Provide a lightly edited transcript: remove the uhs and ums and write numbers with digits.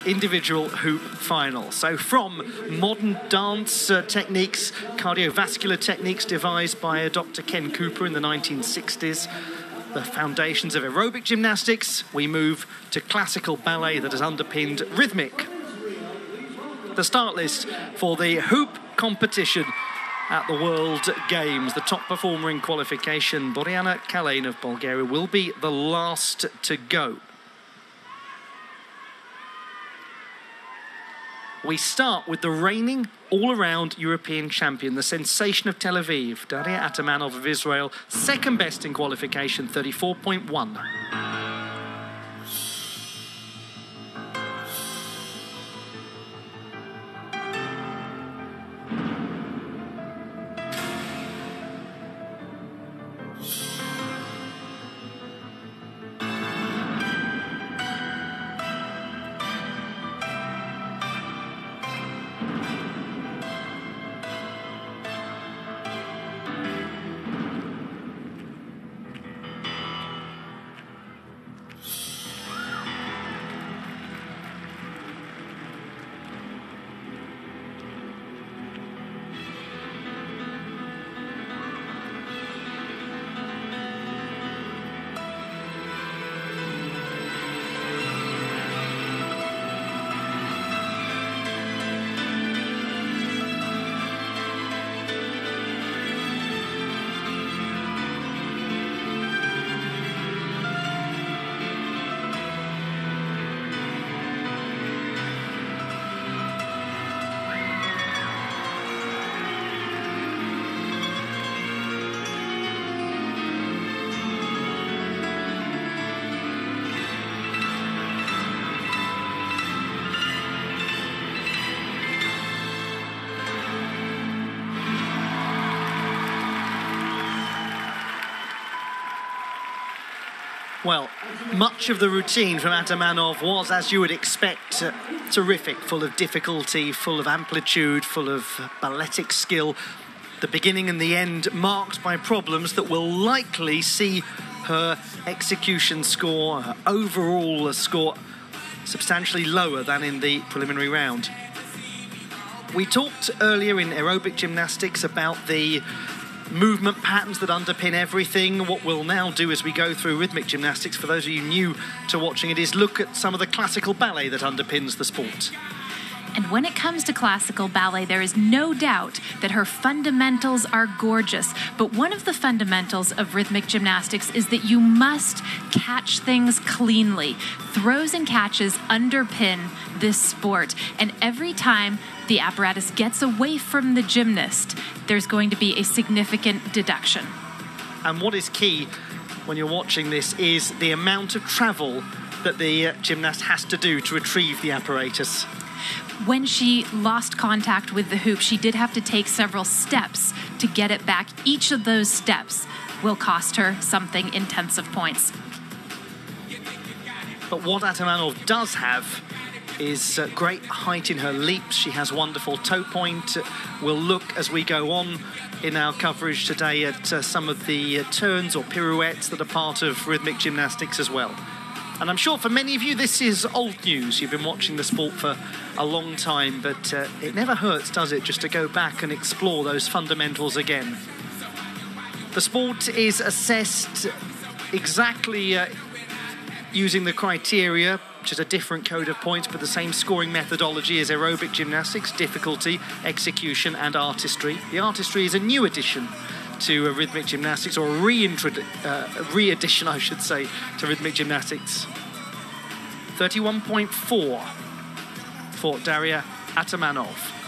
Individual hoop final. So from modern dance techniques, cardiovascular techniques devised by Dr. Ken Cooper in the 1960s, the foundations of aerobic gymnastics, we move to classical ballet that has underpinned rhythmic. The start list for the hoop competition at the World Games. The top performer in qualification, Boriana Kalin of Bulgaria, will be the last to go. We start with the reigning all-around European champion, the sensation of Tel Aviv, Darya Aטמנוב of Israel, second best in qualification, 34.1. Well, much of the routine from Aṭmנov was, as you would expect, terrific, full of difficulty, full of amplitude, full of balletic skill. The beginning and the end marked by problems that will likely see her execution score, her overall score, substantially lower than in the preliminary round. We talked earlier in aerobic gymnastics about the movement patterns that underpin everything. What we'll now do as we go through rhythmic gymnastics, for those of you new to watching it, is look at some of the classical ballet that underpins the sport. And when it comes to classical ballet, there is no doubt that her fundamentals are gorgeous. But one of the fundamentals of rhythmic gymnastics is that you must catch things cleanly. Throws and catches underpin this sport. And every time the apparatus gets away from the gymnast, there's going to be a significant deduction. And what is key when you're watching this is the amount of travel that the gymnast has to do to retrieve the apparatus. When she lost contact with the hoop, she did have to take several steps to get it back. Each of those steps will cost her something in tenths of points. But what Aṭmנov does have is great height in her leaps. She has wonderful toe point. We'll look as we go on in our coverage today at some of the turns or pirouettes that are part of rhythmic gymnastics as well. And I'm sure for many of you this is old news. You've been watching the sport for a long time, but it never hurts, does it, just to go back and explore those fundamentals again. The sport is assessed exactly using the criteria, which is a different code of points, but the same scoring methodology as aerobic gymnastics: difficulty, execution and artistry. The artistry is a new addition to rhythmic gymnastics, or a re-addition, I should say, to rhythmic gymnastics. 31.4 for Darya Aṭmנוב.